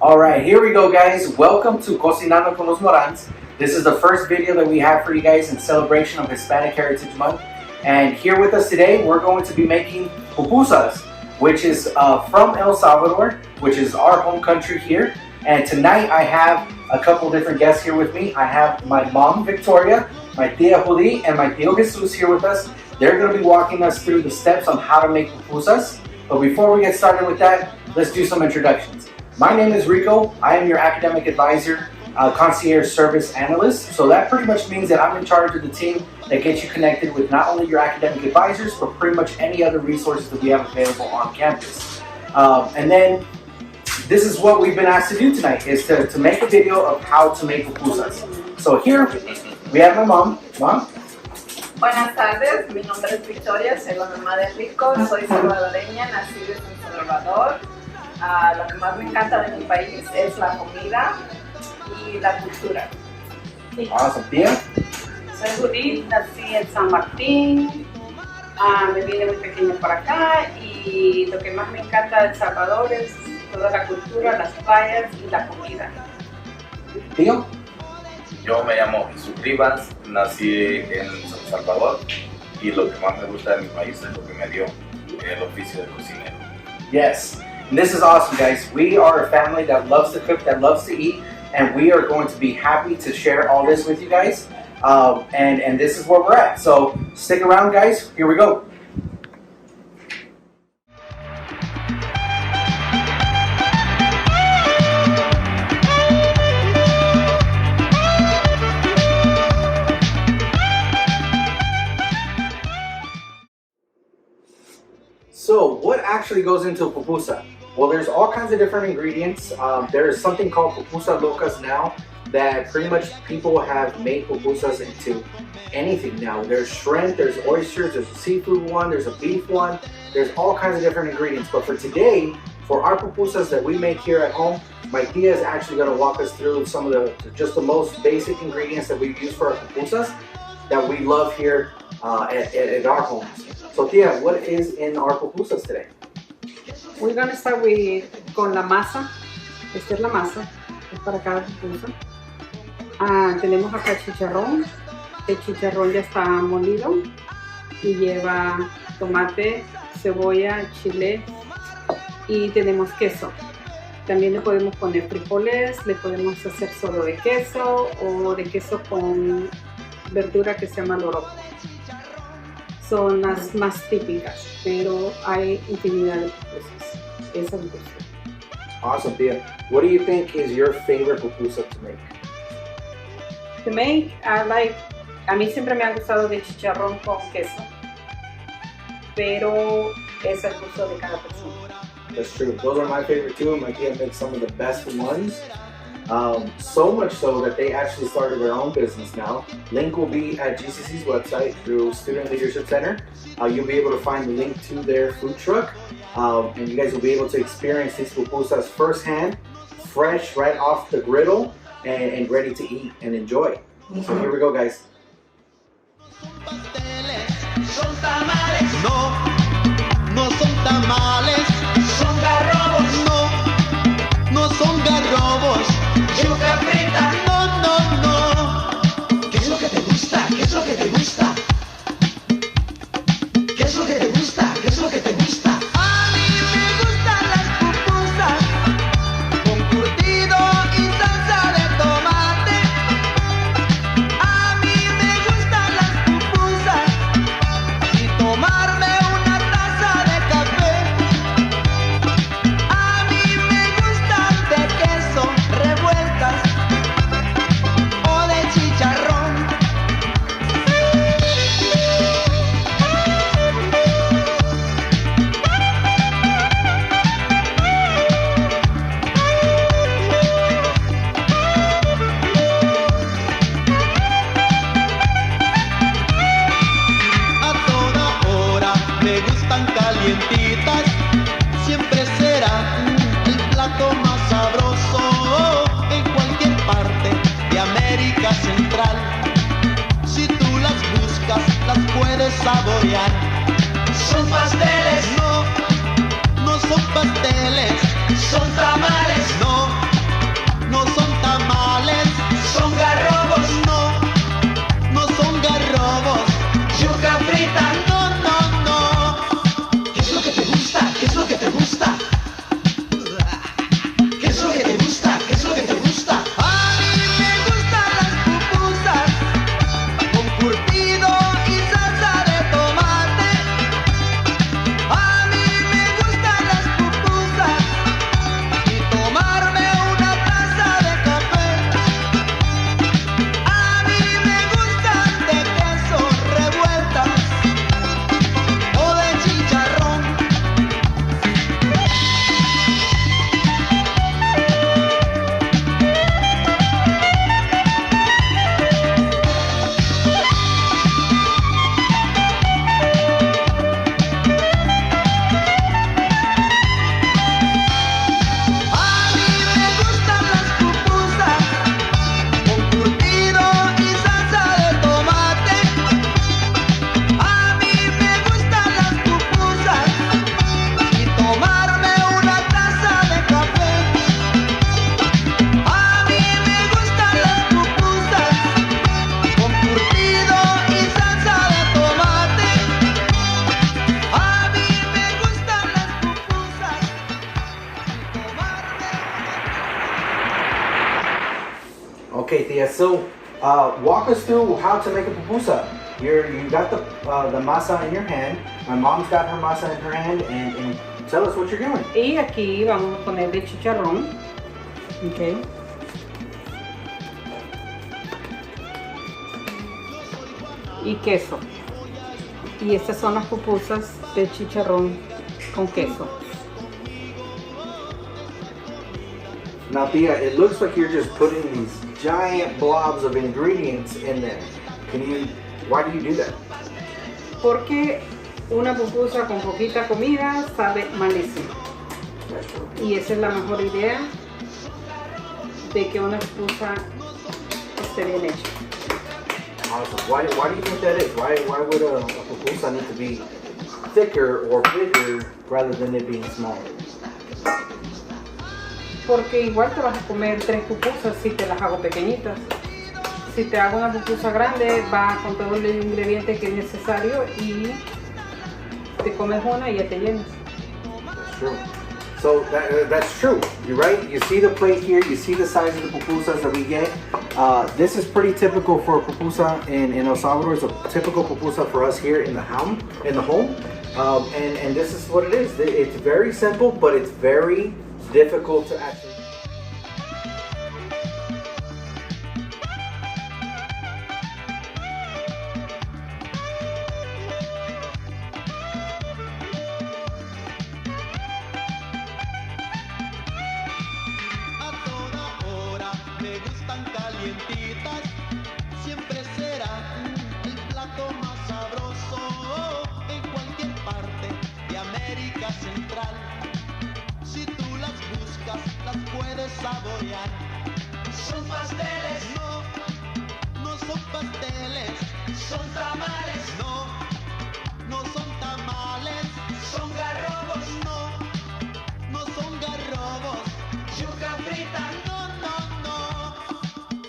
Alright, here we go guys. Welcome to Cocinando con Los Morans. This is the first video that we have for you guys in celebration of Hispanic Heritage Month. And here with us today, we're going to be making pupusas, which is from El Salvador, which is our home country here. And tonight I have a couple different guests here with me. I have my mom, Victoria, my tia Juli, and my tío Jesus here with us. They're going to be walking us through the steps on how to make pupusas. But before we get started with that, let's do some introductions. My name is Rico. I am your academic advisor, concierge service analyst. So that pretty much means that I'm in charge of the team that gets you connected with not only your academic advisors, but pretty much any other resources that we have available on campus. And then this is what we've been asked to do tonight, is to make a video of how to make pupusas. So here we have my mom. Mom? Buenas tardes, mi nombre es Victoria, soy la mamá de Rico, soy salvadoreña, nacida en Salvador. Lo que más me encanta de mi país es la comida y la cultura. Sí. Awesome. Tía? Soy Judith, nací en San Martín, me vine muy pequeña para acá y lo que más me encanta de El Salvador es toda la cultura, las playas y la comida. Tío? Yo me llamo Jesús Rivas, nací en San Salvador y lo que más me gusta de mi país es lo que me dio el oficio de cocinero. Yes, and this is awesome guys. We are a family that loves to cook, that loves to eat, and we are going to be happy to share all this with you guys. And this is where we're at. So stick around guys, here we go. So what actually goes into a pupusa? Well, there's all kinds of different ingredients. There's something called pupusa locas now that pretty much people have made pupusas into anything now. There's shrimp, there's oysters, there's a seafood one, there's a beef one. There's all kinds of different ingredients. But for today, for our pupusas that we make here at home, my tia is actually going to walk us through some of just the most basic ingredients that we use for our pupusas that we love here at our homes. So tia, what is in our pupusas today? We're going to start con la masa. Esta es la masa, es para cada pupusa. Tenemos acá chicharrón. El chicharrón ya está molido y lleva tomate, cebolla, chile y tenemos queso. También le podemos poner frijoles, le podemos hacer solo de queso o de queso con verdura que se llama loroco. Son las más típicas, pero hay infinidad de pupusas. Esa me gusta. Awesome, Tia. What do you think is your favorite pupusa to make? To make, a mí siempre me ha gustado de chicharrón con queso, pero es el gusto de cada persona. That's true. Those are my favorite too. My tia makes some of the best ones. So much so that they actually started their own business now. Link will be at GCC's website through Student Leadership Center. You'll be able to find the link to their food truck, and you guys will be able to experience these pupusas firsthand, fresh right off the griddle, and ready to eat and enjoy. So here we go, guys. Son tamales, no, no son tamales, son garrobos, no, no son garrobos. Yuca frita, no, no, no. ¿Qué es lo que te gusta? ¿Qué es lo que te gusta? ¿Qué es lo que te gusta? ¿Qué es lo que te gusta? A mí me gustan las pupusas con curtido y salsa de tomate. A mí me gustan las pupusas y tomarme una taza de café. A mí me gustan de queso revueltas o de chicharrón. A toda hora me gustan calientitas, siempre será el plato más sabroso en cualquier parte de América Central. Si tú las buscas, las puedes saborear. Son pasteles, no, no son pasteles, son tamales. No, no son tamales. Son garrobos. No, no son garrobos. Yuca frita. No, no, no. ¿Qué es lo que te gusta? ¿Qué es lo que te gusta? ¿Qué es lo que te gusta? ¿Qué es lo que te gusta? A mí me gustan las pupusas con curtido y salsa de tomate. A mí me gustan las pupusas y tomarme una taza de café. A mí me gustan de queso revueltas o de chicharrón. A mí me gustan las pupusas con curtido y salsa de tomate. A mí me gustan las pupusas y tomarme una taza de café. A mí me gustan las pupusas con curtido y salsa de tomate. A mí me gustan las pupusas y tomarme. Okay, Thea. So, walk us through how to make a pupusa. You got the masa in your hand. My mom's got her masa in her hand, and tell us what you're doing. Y aquí vamos a ponerle chicharrón. Ok. Y queso. Y estas son las pupusas de chicharrón con queso. Now, Thea, it looks like you're just putting these giant blobs of ingredients in there. Why do you do that? Porque una pupusa con poquita comida sabe malísimo. Y esa es la mejor idea de que una pupusa esté bien hecha. Awesome. Why do you think that is? Why would a pupusa need to be thicker or bigger rather than it being smaller? Porque igual te vas a comer 3 pupusas si te las hago pequeñitas. Si te hago una pupusa grande, va con todo el ingrediente que es necesario y te comes una y ya te llenas. That's true. So that's true. You're right. You see the plate here. You see the size of the pupusas that we get. This is pretty typical for a pupusa in El Salvador. It's a typical pupusa for us here in the home. And this is what it is. It's very simple, but it's very difficult to actually. A toda hora me gustan calientitas, siempre será el plato más sabroso en cualquier parte de América Central. Si tú las buscas, las puedes saborear. Son pasteles, no, no son pasteles. Son tamales, no, no son tamales. Son garrobos, no, no son garrobos. Yuca frita, no, no, no.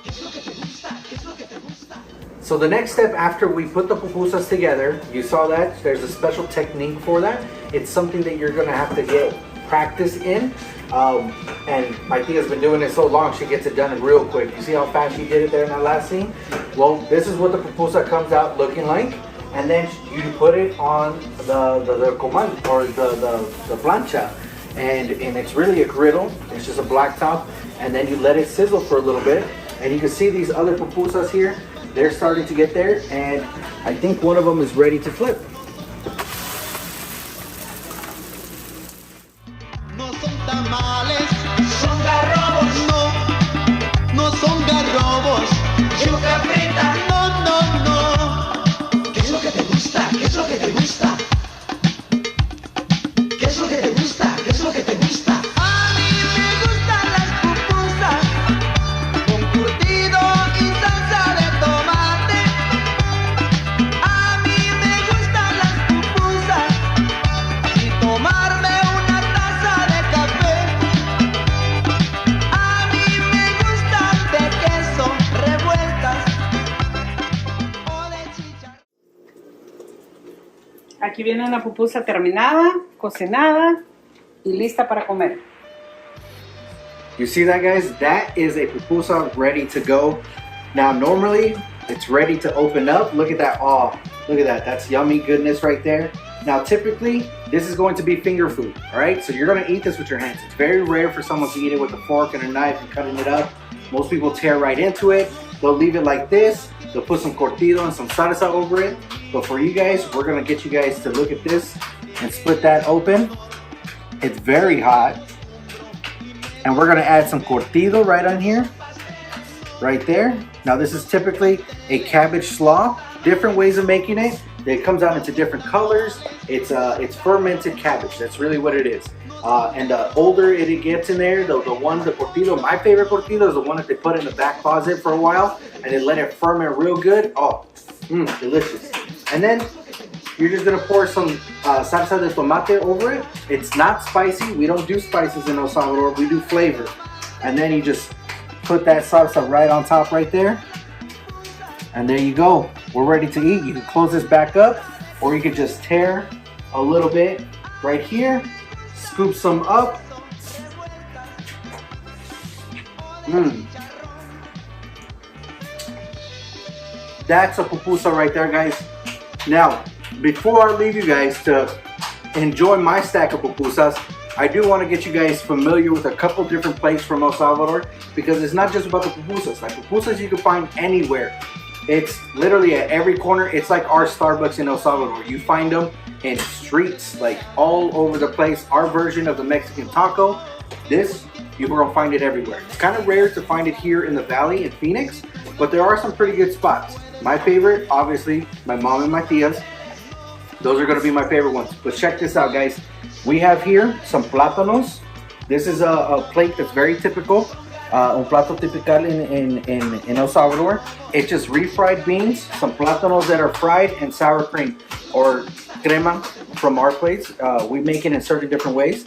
¿Qué es lo que te gusta? ¿Qué es lo que te gusta? So the next step after we put the pupusas together, you saw that there's a special technique for that. It's something that you're gonna have to get practice in. And my tia's been doing it so long, she gets it done real quick. You see how fast she did it there in that last scene? Well, this is what the pupusa comes out looking like. And then you put it on the comal, or the plancha. And it's really a griddle. It's just a black top. And then you let it sizzle for a little bit. And you can see these other pupusas here. They're starting to get there. And I think one of them is ready to flip. No son tamales, son garrobos, no, no son garrobos. Yuca frita, no, no, no. ¿Qué es lo que te gusta? ¿Qué es lo que te gusta? ¿Qué es lo que te gusta? ¿Qué es lo que te gusta? A mí me gustan las pupusas con curtido y salsa de tomate. A mí me gustan las pupusas y tomarme una taza de café. Aquí viene la pupusa terminada, cocinada y lista para comer. You see that, guys? That is a pupusa ready to go. Now, normally, it's ready to open up. Look at that. Oh, look at that. That's yummy goodness right there. Now, typically, this is going to be finger food, all right? So you're going to eat this with your hands. It's very rare for someone to eat it with a fork and a knife and cutting it up. Most people tear right into it. They'll leave it like this. They'll put some cortido and some salsa over it. But for you guys, we're gonna get you guys to look at this and split that open. It's very hot. And we're gonna add some cortido right on here. Right there. Now this is typically a cabbage slaw. Different ways of making it. It comes out into different colors. It's fermented cabbage. That's really what it is. And the older it gets in there, the cortido, my favorite cortido is the one that they put in the back closet for a while and they let it ferment real good. Oh, delicious. And then you're just gonna pour some salsa de tomate over it. It's not spicy. We don't do spices in El Salvador. We do flavor. And then you just put that salsa right on top right there. And there you go. We're ready to eat. You can close this back up or you can just tear a little bit right here. Scoop some up. That's a pupusa right there, guys. Now, before I leave you guys to enjoy my stack of pupusas, I do want to get you guys familiar with a couple different places from El Salvador because it's not just about the pupusas. Like pupusas you can find anywhere. It's literally at every corner. It's like our Starbucks in El Salvador. You find them in streets, like all over the place. Our version of the Mexican taco, this, you're gonna find it everywhere. It's kind of rare to find it here in the valley in Phoenix, but there are some pretty good spots. My favorite, obviously, my mom and my tias. Those are gonna be my favorite ones. But check this out, guys. We have here some plátanos. This is a plate that's very typical. Un plato typical in El Salvador. It's just refried beans, some plátanos that are fried, and sour cream or crema from our plates. We make it in certain different ways.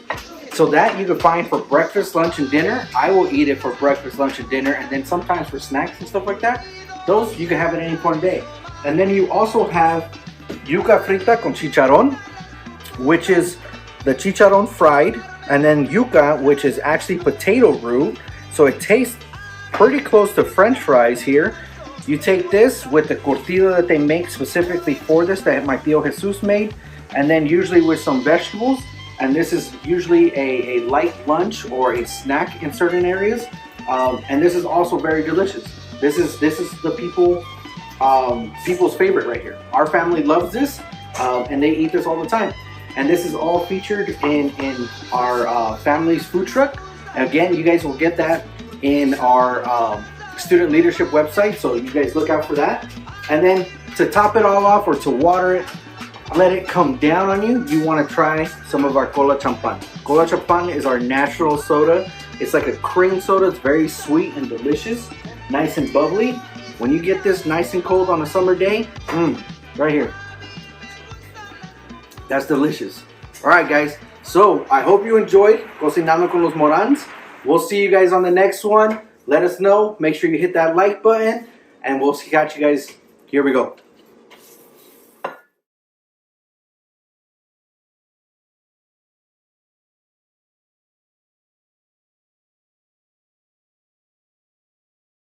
So that you can find for breakfast, lunch, and dinner. I will eat it for breakfast, lunch, and dinner, and then sometimes for snacks and stuff like that. Those you can have at any point of day. And then you also have yuca frita con chicharrón, which is the chicharrón fried, and then yuca, which is actually potato root. So it tastes pretty close to French fries here. You take this with the cortido that they make specifically for this, that my tío Jesus made, and then usually with some vegetables. And this is usually a light lunch or a snack in certain areas. And this is also very delicious. This is the people's favorite right here. Our family loves this, and they eat this all the time. And this is all featured in our family's food truck. Again, you guys will get that in our student leadership website, so you guys look out for that. And then to top it all off or to water it, let it come down on you, you want to try some of our cola champan. Cola champan is our natural soda. It's like a cream soda. It's very sweet and delicious, nice and bubbly. When you get this nice and cold on a summer day, right here. That's delicious. All right, guys. So I hope you enjoyed Cocinando con los Morans. We'll see you guys on the next one. Let us know. Make sure you hit that like button, and we'll catch you guys. Here we go.